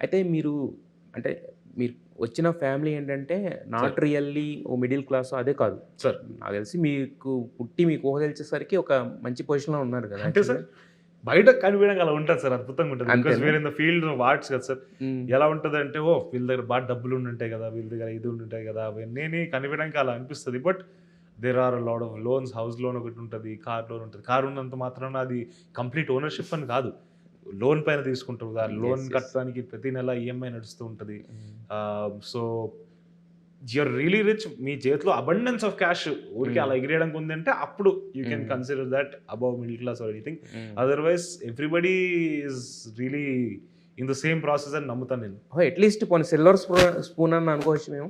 అయితే మీరు అంటే మీరు వచ్చిన ఫ్యామిలీ ఏంటంటే not really oh middle class అదే కాదు. సార్ నాకు తెలిసి మీకు పుట్టి మీకు ఊహ తెలిసేసరికి ఒక మంచి పొజిషన్‌లో ఉన్నారు కదా! అంటే సార్ బయట కనిపించడానికి అలా ఉంటుంది సార్. అద్భుతంగా ఉంటుంది. బికాజ్ అంతేనా? Where in the field of arts కదా సార్. హ్మ్. ఎలా ఉంటదంటే ఓహ్! వీళ్ళ దగ్గర బాగా డబ్బులు ఉండుంటాయి కదా! వీళ్ళ దగ్గర ఇది ఉండుంటాయి కదా! అవన్నీ కనిపించడానికి అలా అనిపిస్తది. But there are lot of loans. House loan ఒకటి ఉంటది. కార్ లోన్ ఉంటది. కార్ ఉన్నంత మాత్రాన అది కంప్లీట్ ఓనర్‌షిప్ అని కాదు. లోన్ పైన తీసుకుంటారు. ఆ లోన్ యెస్. యెస్. కట్టడానికి ప్రతి నెల ఈఎంఐ నడుస్తూ ఉంటది. Hmm. So you're really rich. మీ చేతిలో అబండెన్స్ ఆఫ్ క్యాష్ ఊరికే అలా ఎగిరేయడానికి ఉందంటే అప్పుడు you can consider that above middle class or anything. Otherwise everybody is really in the same process అని నమ్ముతాను నేను. అట్‌లీస్ట్ పోనీ సిల్వర్ స్పూన్ అని అనుకోవచ్చు మేము.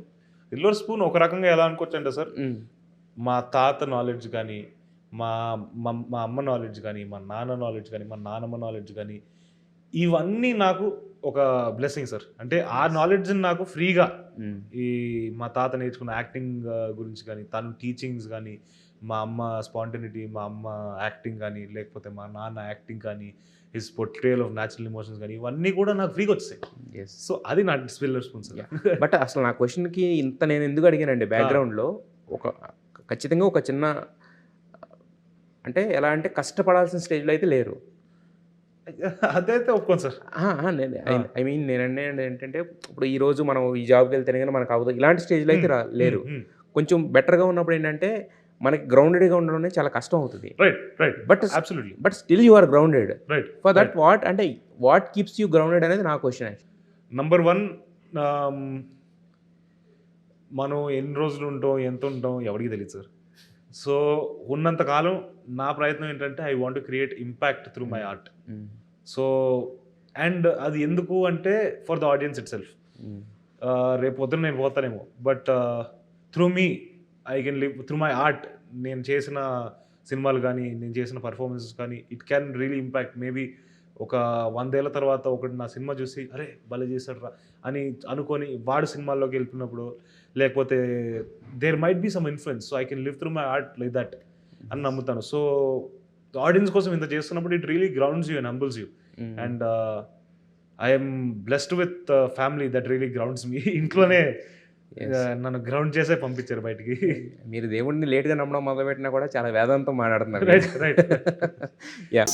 సిల్వర్ స్పూన్ ఒక రకంగా ఎలా అనుకోవచ్చు అంటే సార్, హ్మ్. మా తాత నాలెడ్జ్ కానీ, మా మా అమ్మ నాలెడ్జ్ కానీ, మా నాన్న నాలెడ్జ్ కానీ, మా నానమ్మ నాలెడ్జ్ కానీ, ఇవన్నీ నాకు ఒక బ్లెస్సింగ్ సార్. అంటే ఆ నాలెడ్జ్‌ని నాకు ఫ్రీగా హ్మ్. ఈ మా తాత నేర్చుకున్న యాక్టింగ్ గురించి కానీ, తను టీచింగ్స్ కానీ, మా అమ్మ స్పాంటనిటీ, మా అమ్మ యాక్టింగ్ కానీ, లేకపోతే మా నాన్న యాక్టింగ్ కానీ, his portrayal of natural emotions కానీ, ఇవన్నీ కూడా నాకు ఫ్రీగా వచ్చేసాయి. యెస్. సో అది నా సిల్వర్ స్పూన్ సార్. బట్ అసలు నా క్వెషన్‌కి ఇంత నేను ఎందుకు అడిగానంటే బ్యాక్‌గ్రౌండ్‌లో ఒక ఖచ్చితంగా ఒక చిన్న అంటే ఎలా అంటే కష్టపడాల్సిన స్టేజ్‌లో అయితే లేరు. అదైతే ఒప్పుకోను సార్. నేను ఐ మీన్ నేననేది ఏంటంటే ఇప్పుడు ఈరోజు మనం ఈ జాబ్‌కి వెళ్తేనే గాని మనకు అవ్వదు. ఇలాంటి స్టేజ్‌లో అయితే లేరు. కొంచెం బెటర్‌గా ఉన్నప్పుడు ఏంటంటే మనకి గ్రౌండెడ్‌గా ఉండడం అనేది చాలా కష్టం అవుతది. Right. But absolutely. But still you are grounded. Right. For that what keeps you grounded అనేది నా క్వెషన్ యాక్చువల్లీ. నంబర్ 1 మనం ఎన్ని రోజులు ఉంటాం, ఎంత ఉంటాం ఎవరికీ తెలీదు సార్. సో ఉన్నంత కాలం నా ప్రయత్నం ఏంటంటే I want to create impact through my art. So and అది ఎందుకు అంటే for the audience itself. రేపు పొద్దున నేను పోతానేమో but through me I can live through my art. నేను చేసిన సినిమాలు కానీ, నేను చేసిన పర్ఫార్మెన్సెస్ కానీ it can really impact. Maybe ఒక 100 ఏళ్ల తర్వాత ఒకటి నా సినిమా చూసి అరే భలే చేశాడు రా అని అనుకొని వాడు సినిమాల్లోకి వెళ్ళినప్పుడు, లేకపోతే there might be some influence. So I can live through my art like that అని నమ్ముతాను. సో ఆడియన్స్ కోసం ఇంత చేస్తున్నప్పుడు it really grounds you and humbles you. And I'm blessed with family that really grounds me. ఇంట్లోనే నన్ను ground చేసే పంపించారు బయటికి. మీరు దేవుడిని లేట్‌గా నమ్మడం మొదలుపెట్టినా కూడా చాలా వేదాంతం మాట్లాడుతున్నారు. రైట్. యాహ్!